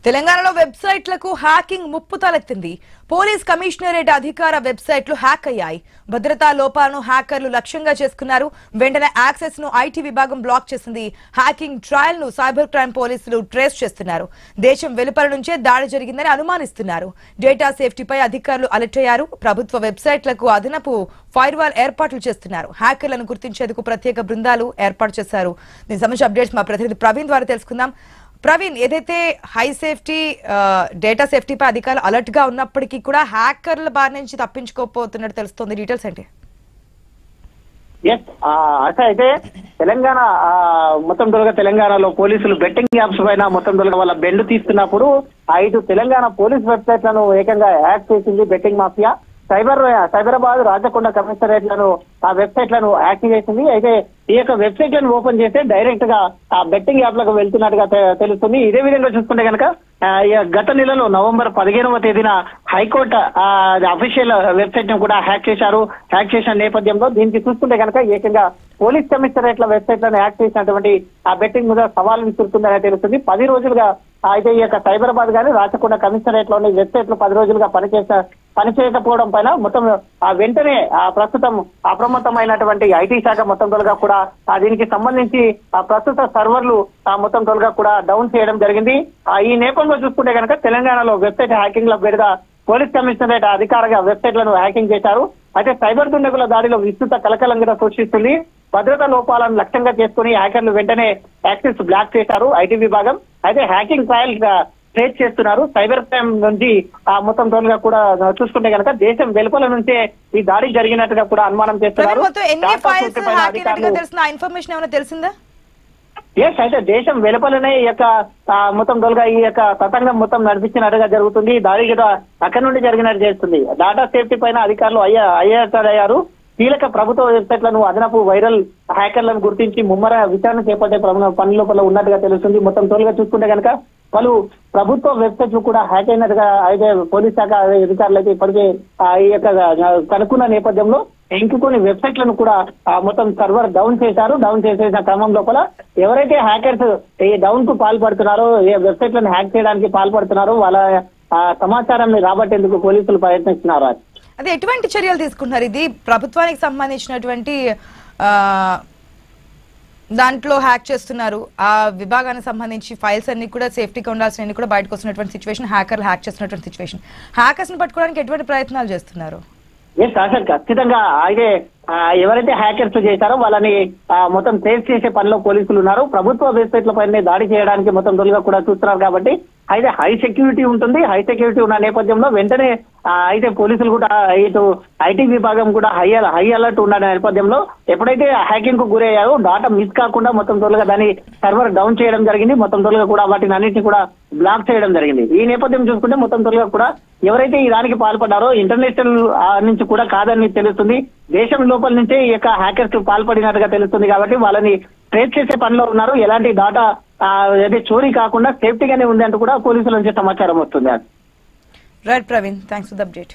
తెలంగాణలో వెబ్సైట్లకు హ్యాకింగ్ ముప్పు తలెత్తింది. పోలీస్ కమిషనరేట్ అధికార వెబ్సైట్లు హ్యాక్ అయ్యాయి. భద్రతా లోపాలను హ్యాకర్లు లక్ష్యంగా చేసుకున్నారు. వెంటనే యాక్సెస్ ను ఐటీ విభాగం బ్లాక్ చేసింది. హ్యాకింగ్ ట్రయల్ ను సైబర్ క్రైమ్ పోలీసులు ట్రేస్ చేస్తున్నారు. దేశం వెలుపల నుంచే దాడి జరిగిందని అనుమానిస్తున్నారు. డేటా సేఫ్టీపై అధికారులు అలర్ట్ అయ్యారు. ప్రభుత్వ వెబ్సైట్లకు అదనపు ఫైర్వాల్ ఏర్పాట్లు చేస్తున్నారు. హ్యాకర్లను గుర్తించేందుకు ప్రత్యేక బృందాలు ఏర్పాటు చేశారు. దీనికి సంబంధించిన అప్డేట్స్ మా ప్రతినిధి ప్రవీణ్ ద్వారా తెలుసుకుందాం. ప్రవీణ్, ఏదైతే హై సేఫ్టీ డేటా సేఫ్టీపై అధికారులు అలర్ట్ గా ఉన్నప్పటికీ కూడా హ్యాకర్ల బారి నుంచి తప్పించుకోకపోతున్నట్టు తెలుస్తోంది. డీటెయిల్స్ ఏంటి? అయితే తెలంగాణ మొత్తం తొలగా తెలంగాణలో పోలీసులు బెట్టింగ్ యాప్స్ పైన మొత్తం తొలగా వాళ్ళ బెండ్ తీస్తున్నప్పుడు 5 తెలంగాణ పోలీస్ వెబ్సైట్లను ఏకంగా హ్యాక్ చేసింది బెట్టింగ్ మాఫియా. సైబరాబాద్ రాచకొండ కమిషనరేట్లను ఆ వెబ్సైట్లను యాక్టివ్ చేసింది. అయితే ఈ యొక్క వెబ్సైట్లను ఓపెన్ చేస్తే డైరెక్ట్ గా ఆ బెట్టింగ్ యాప్లకు వెళ్తున్నట్టుగా తెలుస్తుంది. ఇదే విధంగా చూసుకుంటే కనుక గత నెలలో నవంబర్ 15వ తేదీన హైకోర్టు అఫీషియల్ వెబ్సైట్ ను కూడా హ్యాక్ చేశారు. హ్యాక్ చేసిన నేపథ్యంలో దీనికి చూసుకుంటే కనుక ఏకంగా పోలీస్ కమిషనరేట్ల వెబ్సైట్లను హ్యాక్ చేసినటువంటి ఆ బెట్టింగ్ మీద సవాల్ విసురుతుందని తెలుస్తుంది. 10 రోజులుగా అయితే ఈ యొక్క సైబరాబాద్ గానీ రాచకొండ కమిషనరేట్ లోని వెబ్సైట్లు 10 రోజులుగా పనిచేయకపోవడం పైన మొత్తం వెంటనే ప్రస్తుతం అప్రమత్తమైనటువంటి ఐటీ శాఖ మొత్తం తొలగా కూడా దీనికి సంబంధించి ప్రస్తుత సర్వర్లు మొత్తం తొలగా కూడా డౌన్ చేయడం జరిగింది. ఈ నేపథ్యంలో చూసుకుంటే కనుక తెలంగాణలో వెబ్సైట్ హ్యాకింగ్ లో పేరుగా పోలీస్ కమిషనరేట్ అధికారిగా వెబ్సైట్లను హ్యాకింగ్ చేశారు. అయితే సైబర్ దుండగుల దాడిలో విస్తృత కలకలం కూడా సృష్టిస్తుంది. భద్రతా లోపాలను లక్ష్యంగా చేసుకుని హ్యాకర్లు వెంటనే యాక్సెస్ బ్లాక్ చేశారు ఐటీ విభాగం. అయితే హ్యాకింగ్ ట్రయల్ ట్రేస్ చేస్తున్నారు. సైబర్ క్రైమ్ నుంచి మొత్తం తోలుగా కూడా చూసుకుంటే కనుక దేశం వెలుపల నుంచే ఈ దాడి జరిగినట్టుగా కూడా అనుమానం చేస్తున్నారు. అయితే దేశం వెలుపలనే ఈ యొక్క మొత్తం తోలుగా ఈ యొక్క తతంగం మొత్తం నడిపించినట్టుగా జరుగుతుంది. దాడి కూడా అక్కడి నుండి జరిగినట్టు చేస్తుంది. డేటా సేఫ్టీ పైన అధికారులు అయ్యారు. కీలక ప్రభుత్వ వెబ్సైట్లను అదనపు వైరల్ హ్యాకర్లను గుర్తించి ముమ్మర విచారణ చేపట్టే పని లోపల ఉన్నట్టుగా తెలుస్తుంది. మొత్తం తోలుగా చూసుకుంటే కనుక పలు ప్రభుత్వ వెబ్సైట్లు కూడా హ్యాక్ అయినట్టుగా అయితే పోలీస్ శాఖ అధికారులు అయితే ఇప్పటికే ఈ యొక్క కనుక్కున్న నేపథ్యంలో ఇంకొన్ని వెబ్సైట్లను కూడా మొత్తం సర్వర్ డౌన్ చేశారు. డౌన్ చేసేసిన క్రమం లోపల ఎవరైతే హ్యాకర్స్ ఈ డౌన్ కు పాల్పడుతున్నారో, ఏ వెబ్సైట్లను హ్యాక్ చేయడానికి పాల్పడుతున్నారో వాళ్ళ సమాచారాన్ని రాబట్టేందుకు పోలీసులు ప్రయత్నిస్తున్నారు. అదే ఎటువంటి చర్యలు తీసుకుంటున్నారు? ఇది ప్రభుత్వానికి సంబంధించినటువంటి దాంట్లో హ్యాక్ చేస్తున్నారు. ఆ విభాగానికి సంబంధించి ఫైల్స్ అన్ని కూడా సేఫ్టీగా ఉండాల్సిన కూడా బయటకు వస్తున్నటువంటి సిచ్యువేషన్, హ్యాకర్లు హ్యాక్ చేస్తున్నటువంటి సిచ్యువేషన్. హ్యాకర్స్ ని పట్టుకోవడానికి ఎటువంటి ప్రయత్నాలు చేస్తున్నారు? ఖచ్చితంగా అయితే ఎవరైతే హ్యాకర్స్ చేశారో వాళ్ళని మొత్తం ట్రేస్ చేసే పనిలో పోలీసులు ఉన్నారు. ప్రభుత్వ వెబ్సైట్ల పైన దాడి చేయడానికి మొత్తం తొలిగా కూడా చూస్తున్నారు. కాబట్టి అయితే హై సెక్యూరిటీ ఉంటుంది. హై సెక్యూరిటీ ఉన్న నేపథ్యంలో వెంటనే అయితే పోలీసులు కూడా ఇటు ఐటీ విభాగం కూడా హై అలర్ట్ ఉన్న నేపథ్యంలో ఎప్పుడైతే హ్యాకింగ్ కు గురయ్యారో డాటా మిస్ కాకుండా మొత్తం తొలిగా దాన్ని సర్వర్ డౌన్ చేయడం జరిగింది. మొత్తం తొలిగా కూడా వాటిని అన్నింటినీ కూడా బ్లాక్ చేయడం జరిగింది. ఈ నేపథ్యం చూసుకుంటే మొత్తం తొలిగా కూడా ఎవరైతే ఈ దానికి పాల్పడ్డారో ఇంటర్నేషనల్ నుంచి కూడా కాదని తెలుస్తుంది. దేశం లోపల నుంచే ఈ యొక్క హ్యాకర్స్ పాల్పడినట్టుగా తెలుస్తుంది. కాబట్టి వాళ్ళని ట్రేస్ చేసే పనిలో ఉన్నారు. ఎలాంటి డాటా చోరీ కాకుండా సేఫ్టీగానే ఉంది అంటూ కూడా పోలీసుల నుంచి సమాచారం వస్తుంది. Right Praveen, thanks for the update.